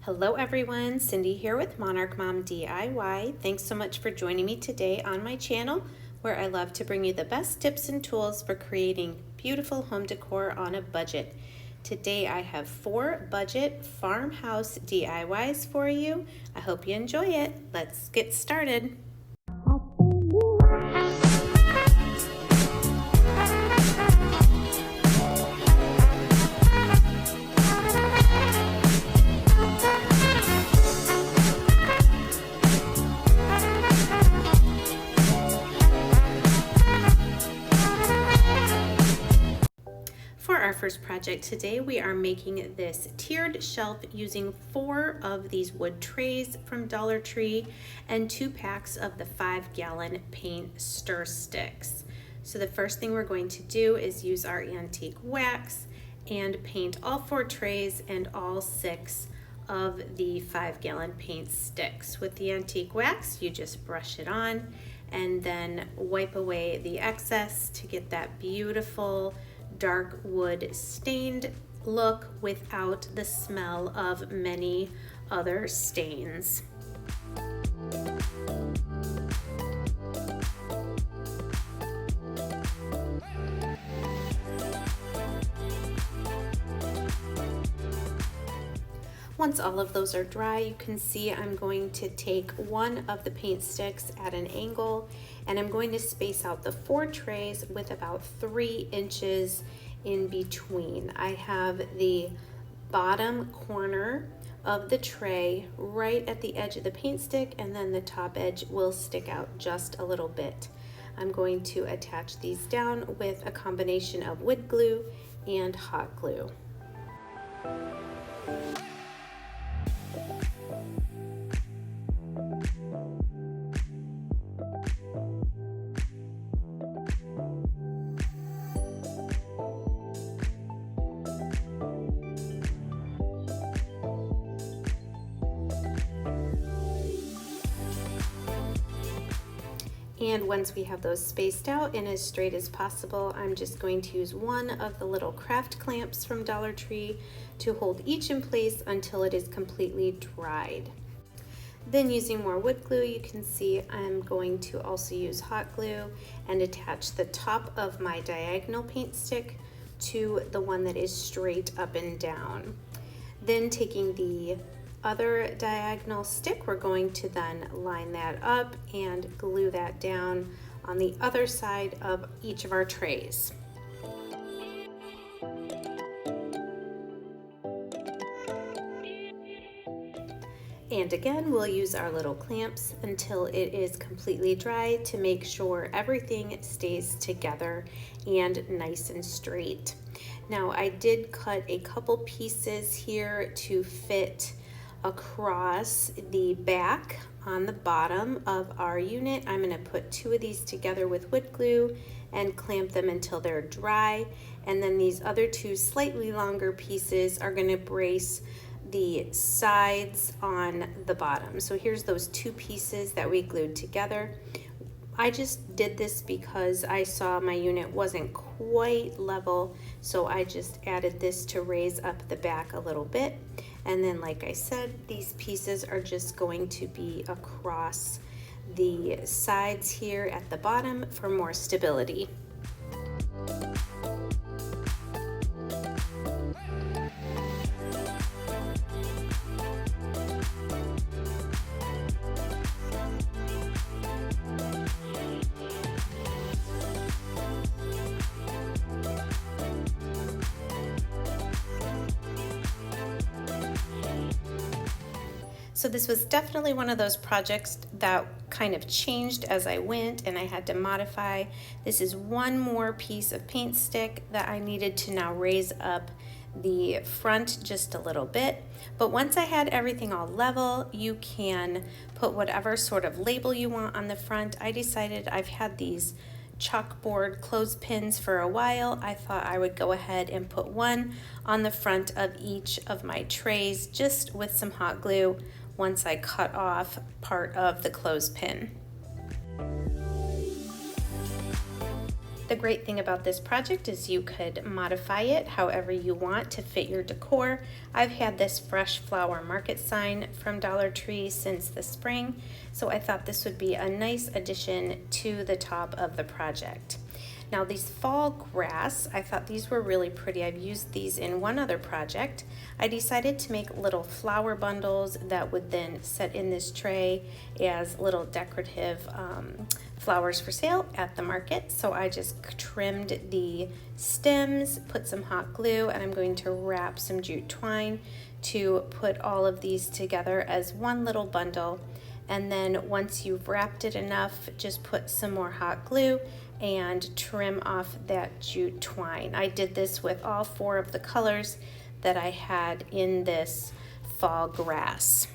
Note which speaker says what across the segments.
Speaker 1: Hello everyone, Cindy here with Monarch Mom DIY. Thanks so much for joining me today on my channel where I love to bring you the best tips and tools for creating beautiful home decor on a budget. Today I have 4 budget farmhouse DIYs for you. I hope you enjoy it. Let's get started. For our first project today, we are making this tiered shelf using 4 of these wood trays from Dollar Tree and 2 packs of the 5-gallon paint stir sticks. So the first thing we're going to do is use our antique wax and paint all 4 trays and all 6 of the 5-gallon paint sticks. With the antique wax, you just brush it on and then wipe away the excess to get that beautiful dark wood stained look without the smell of many other stains. Once all of those are dry, you can see I'm going to take one of the paint sticks at an angle and I'm going to space out the 4 trays with about 3 inches in between. I have the bottom corner of the tray right at the edge of the paint stick, and then the top edge will stick out just a little bit. I'm going to attach these down with a combination of wood glue and hot glue. And once we have those spaced out and as straight as possible, I'm just going to use one of the little craft clamps from Dollar Tree to hold each in place until it is completely dried. Then using more wood glue, you can see I'm going to also use hot glue and attach the top of my diagonal paint stick to the one that is straight up and down. Then taking the other diagonal stick, we're going to then line that up and glue that down on the other side of each of our trays. And again, we'll use our little clamps until it is completely dry to make sure everything stays together and nice and straight. Now, I did cut a couple pieces here to fit across the back on the bottom of our unit. I'm going to put 2 of these together with wood glue and clamp them until they're dry, and then these other 2 slightly longer pieces are going to brace the sides on the bottom. So here's those 2 pieces that we glued together. I just did this because I saw my unit wasn't quite level, so I just added this to raise up the back a little bit. And then, like I said, these pieces are just going to be across the sides here at the bottom for more stability. So this was definitely one of those projects that kind of changed as I went and I had to modify. This is one more piece of paint stick that I needed to now raise up the front just a little bit. But once I had everything all level, you can put whatever sort of label you want on the front. I decided I've had these chalkboard clothespins for a while. I thought I would go ahead and put one on the front of each of my trays just with some hot glue once I cut off part of the clothespin. The great thing about this project is you could modify it however you want to fit your decor. I've had this fresh flower market sign from Dollar Tree since the spring, so I thought this would be a nice addition to the top of the project. Now these fall grass, I thought these were really pretty. I've used these in one other project. I decided to make little flower bundles that would then set in this tray as little decorative flowers for sale at the market. So I just trimmed the stems, put some hot glue, and I'm going to wrap some jute twine to put all of these together as one little bundle. And then once you've wrapped it enough, just put some more hot glue and trim off that jute twine. I did this with all 4 of the colors that I had in this fall grass.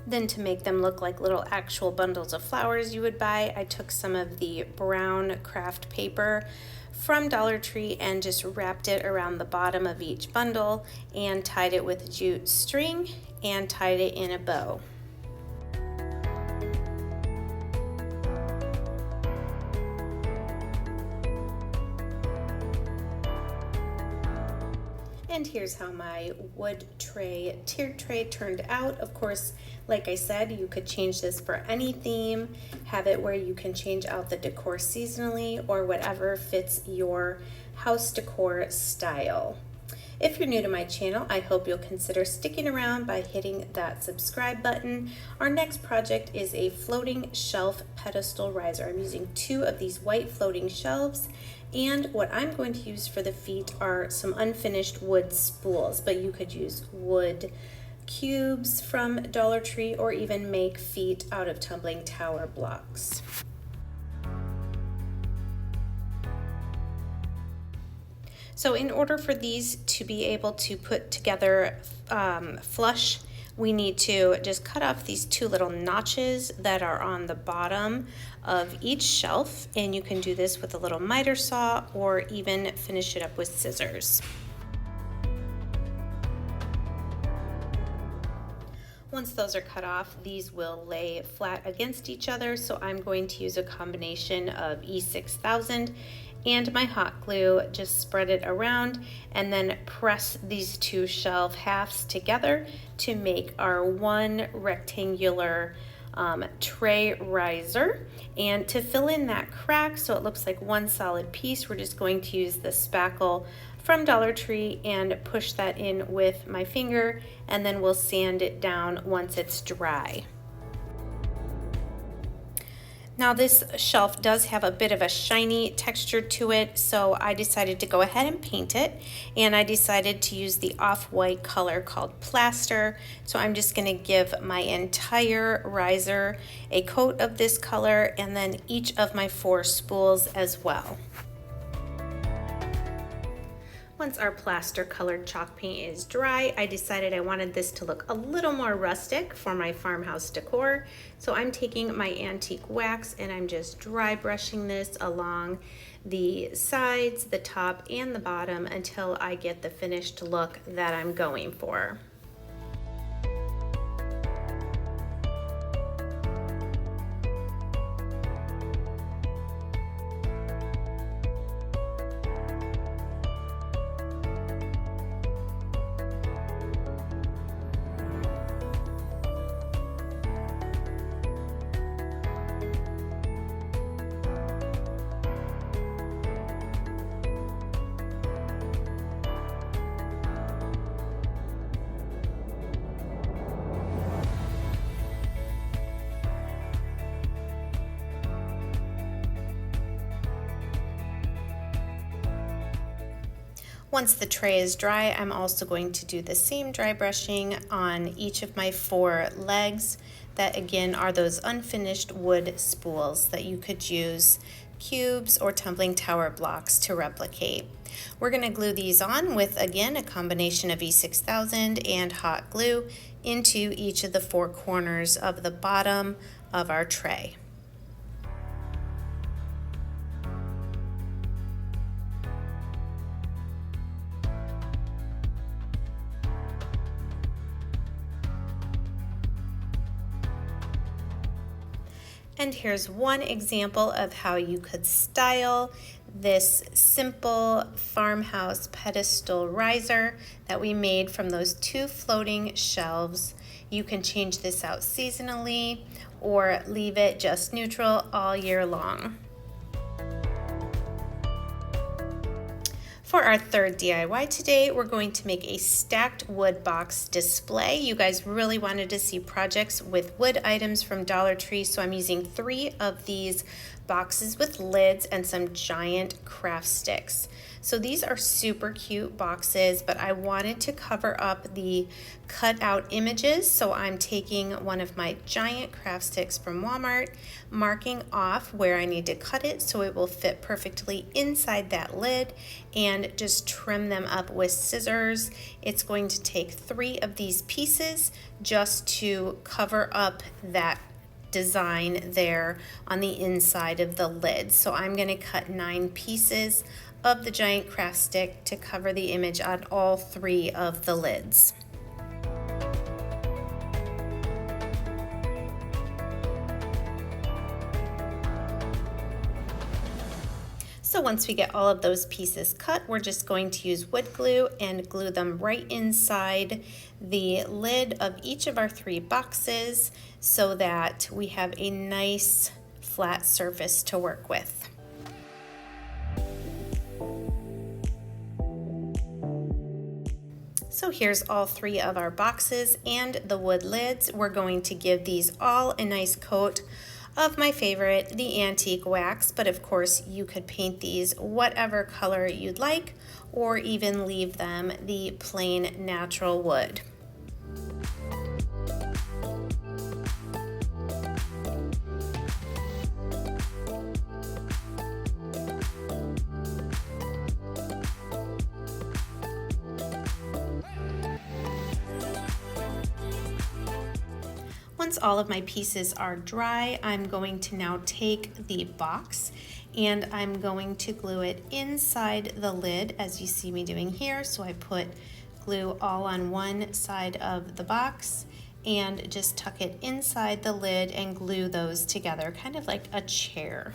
Speaker 1: Then to make them look like little actual bundles of flowers you would buy, I took some of the brown craft paper from Dollar Tree and just wrapped it around the bottom of each bundle and tied it with jute string and tied it in a bow. And here's how my wood tray, tiered tray turned out. Of course, like I said, you could change this for any theme, have it where you can change out the decor seasonally or whatever fits your house decor style. If you're new to my channel, I hope you'll consider sticking around by hitting that subscribe button. Our next project is a floating shelf pedestal riser. I'm using 2 of these white floating shelves, and what I'm going to use for the feet are some unfinished wood spools, but you could use wood cubes from Dollar Tree or even make feet out of tumbling tower blocks. So in order for these to be able to put together flush, we need to just cut off these 2 little notches that are on the bottom of each shelf, and you can do this with a little miter saw or even finish it up with scissors. Once those are cut off, these will lay flat against each other, so I'm going to use a combination of E6000 and my hot glue, just spread it around and then press these 2 shelf halves together to make our one rectangular tray riser. And to fill in that crack so it looks like one solid piece, we're just going to use the spackle from Dollar Tree and push that in with my finger, and then we'll sand it down once it's dry. Now this shelf does have a bit of a shiny texture to it, so I decided to go ahead and paint it, and I decided to use the off-white color called Plaster. So I'm just going to give my entire riser a coat of this color, and then each of my 4 spools as well. Once our plaster colored chalk paint is dry, I decided I wanted this to look a little more rustic for my farmhouse decor. So I'm taking my antique wax and I'm just dry brushing this along the sides, the top, and the bottom until I get the finished look that I'm going for. Once the tray is dry, I'm also going to do the same dry brushing on each of my 4 legs that again are those unfinished wood spools that you could use cubes or tumbling tower blocks to replicate. We're going to glue these on with again a combination of E6000 and hot glue into each of the 4 corners of the bottom of our tray. And here's one example of how you could style this simple farmhouse pedestal riser that we made from those 2 floating shelves. You can change this out seasonally or leave it just neutral all year long. For our third DIY today, we're going to make a stacked wood box display. You guys really wanted to see projects with wood items from Dollar Tree, so I'm using 3 of these boxes with lids and some giant craft sticks. So these are super cute boxes, but I wanted to cover up the cut out images, so I'm taking one of my giant craft sticks from Walmart, marking off where I need to cut it so it will fit perfectly inside that lid, and just trim them up with scissors. It's going to take 3 of these pieces just to cover up that design there on the inside of the lid. So I'm going to cut 9 pieces of the giant craft stick to cover the image on all 3 of the lids. So once we get all of those pieces cut, we're just going to use wood glue and glue them right inside the lid of each of our 3 boxes so that we have a nice flat surface to work with. So here's all 3 of our boxes and the wood lids. We're going to give these all a nice coat of my favorite, the antique wax, but of course you could paint these whatever color you'd like or even leave them the plain natural wood. Once all of my pieces are dry, I'm going to now take the box and I'm going to glue it inside the lid as you see me doing here. So I put glue all on one side of the box and just tuck it inside the lid and glue those together, kind of like a chair.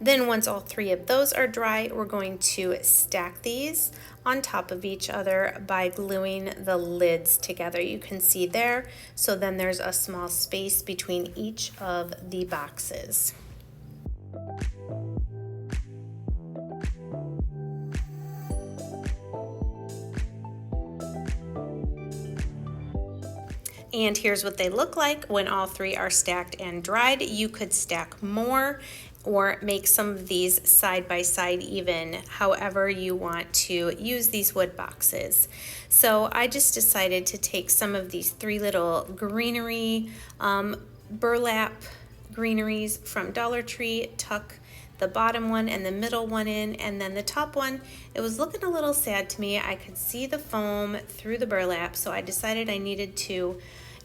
Speaker 1: Then once all 3 of those are dry, we're going to stack these on top of each other by gluing the lids together. You can see there, so then there's a small space between each of the boxes. And here's what they look like when all 3 are stacked and dried. You could stack more or make some of these side by side even, however you want to use these wood boxes. So I just decided to take some of these 3 little greenery, burlap greeneries from Dollar Tree, tuck the bottom one and the middle one in, and then the top one, it was looking a little sad to me. I could see the foam through the burlap, so I decided I needed to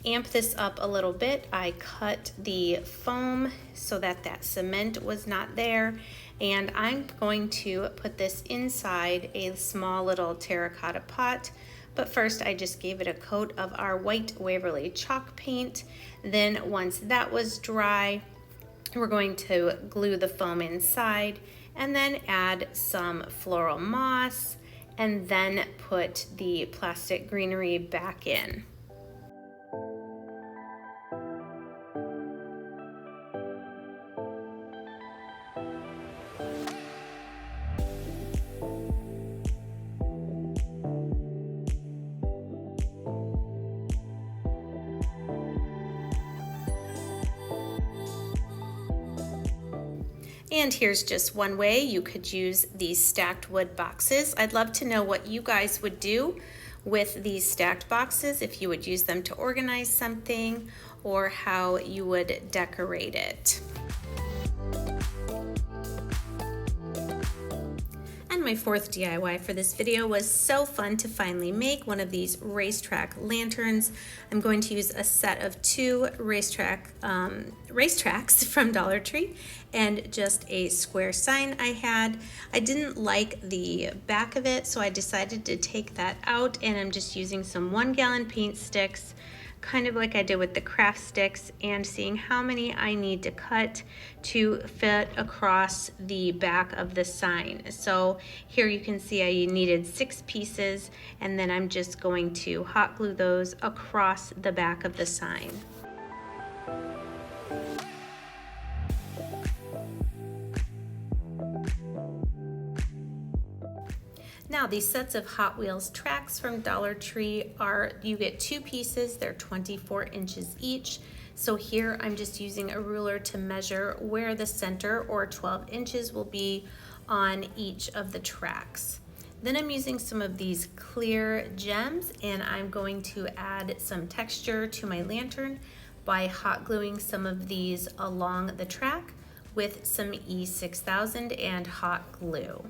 Speaker 1: amp this up a little bit. I cut the foam so that that cement was not there, and I'm going to put this inside a small little terracotta pot. But first I just gave it a coat of our white Waverly chalk paint. Then once that was dry, we're going to glue the foam inside and then add some floral moss and then put the plastic greenery back in. And here's just one way you could use these stacked wood boxes. I'd love to know what you guys would do with these stacked boxes, if you would use them to organize something or how you would decorate it. And my 4th DIY for this video was so fun to finally make one of these Racetrack lanterns. I'm going to use a set of 2 racetracks from Dollar Tree and just a square sign I had. I didn't like the back of it, so I decided to take that out, and I'm just using some 1-gallon paint sticks, kind of like I did with the craft sticks, and seeing how many I need to cut to fit across the back of the sign. So here you can see I needed 6 pieces, and then I'm just going to hot glue those across the back of the sign. Now these sets of Hot Wheels tracks from Dollar Tree you get 2 pieces, they're 24 inches each. So here I'm just using a ruler to measure where the center, or 12 inches, will be on each of the tracks. Then I'm using some of these clear gems, and I'm going to add some texture to my lantern by hot gluing some of these along the track with some E6000 and hot glue.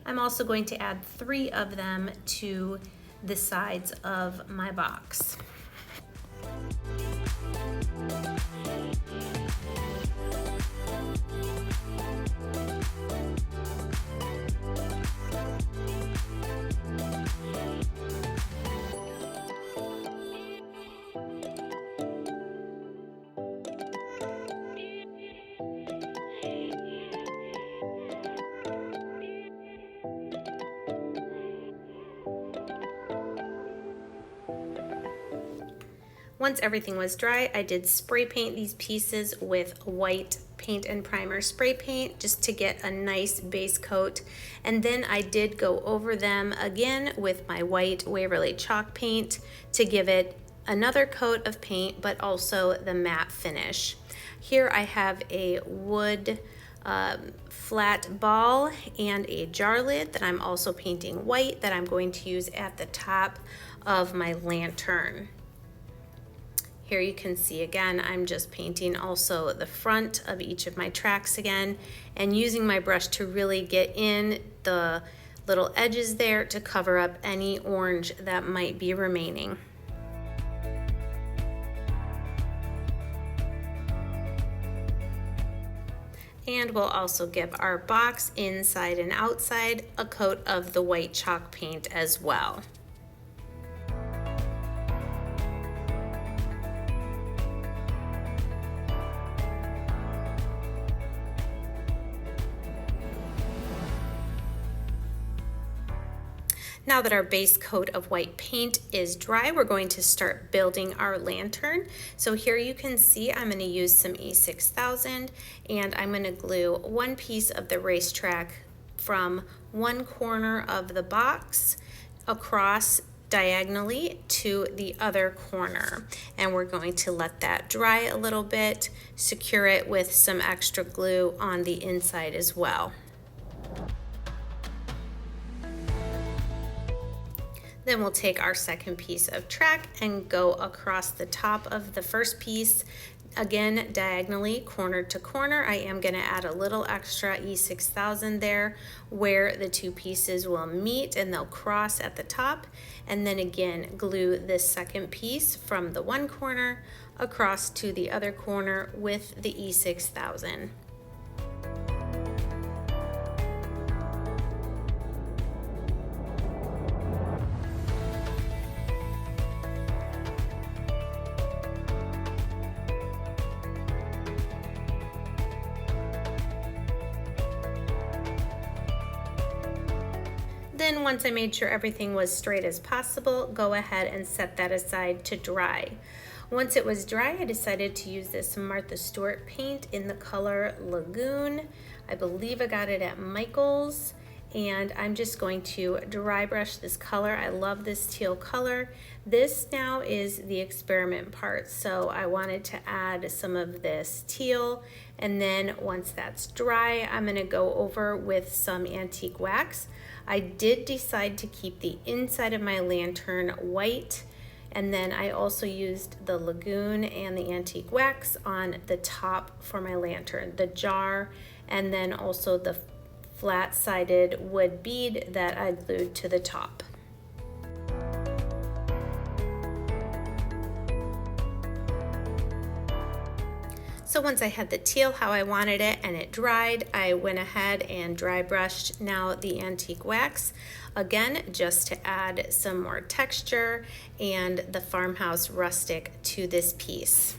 Speaker 1: I'm also going to add 3 of them to the sides of my box. Once everything was dry, I did spray paint these pieces with white paint and primer spray paint just to get a nice base coat. And then I did go over them again with my white Waverly chalk paint to give it another coat of paint, but also the matte finish. Here I have a wood flat ball and a jar lid that I'm also painting white that I'm going to use at the top of my lantern. Here you can see again, I'm just painting also the front of each of my tracks again, and using my brush to really get in the little edges there to cover up any orange that might be remaining. And we'll also give our box inside and outside a coat of the white chalk paint as well. Now that our base coat of white paint is dry, we're going to start building our lantern. So here you can see I'm going to use some E6000, and I'm going to glue 1 piece of the Racetrack from one corner of the box across diagonally to the other corner. And we're going to let that dry a little bit, secure it with some extra glue on the inside as well. Then we'll take our second piece of track and go across the top of the first piece, again diagonally, corner to corner. I am going to add a little extra E6000 there where the 2 pieces will meet and they'll cross at the top, and then again glue this second piece from the one corner across to the other corner with the E6000. Then once I made sure everything was straight as possible, go ahead and set that aside to dry. Once it was dry, I decided to use this Martha Stewart paint in the color Lagoon. I believe I got it at Michael's, and I'm just going to dry brush this color. I love this teal color. This now is the experiment part, so I wanted to add some of this teal, and then once that's dry, I'm going to go over with some antique wax. I did decide to keep the inside of my lantern white, and then I also used the Lagoon and the antique wax on the top for my lantern, the jar, and then also the flat-sided wood bead that I glued to the top. So So once I had the teal how I wanted it and it dried, I went ahead and dry brushed now the antique wax. Again, just to add some more texture and the farmhouse rustic to this piece.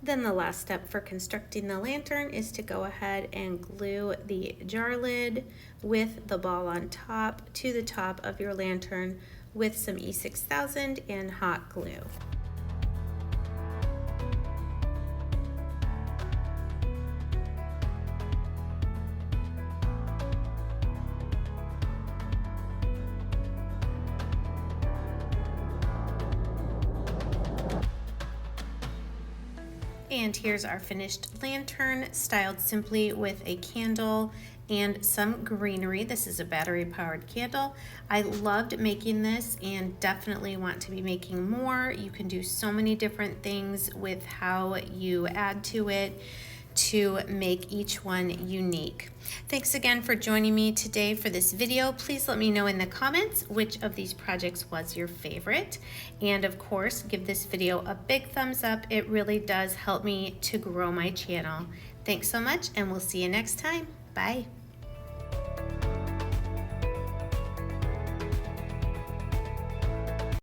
Speaker 1: Then the last step for constructing the lantern is to go ahead and glue the jar lid with the ball on top to the top of your lantern with some E6000 and hot glue. And here's our finished lantern, styled simply with a candle and some greenery. This is a battery powered candle. I loved making this and definitely want to be making more. You can do so many different things with how you add to it to make each one unique. Thanks again for joining me today for this video. Please let me know in the comments which of these projects was your favorite. And of course, give this video a big thumbs up. It really does help me to grow my channel. Thanks so much, and we'll see you next time. Bye.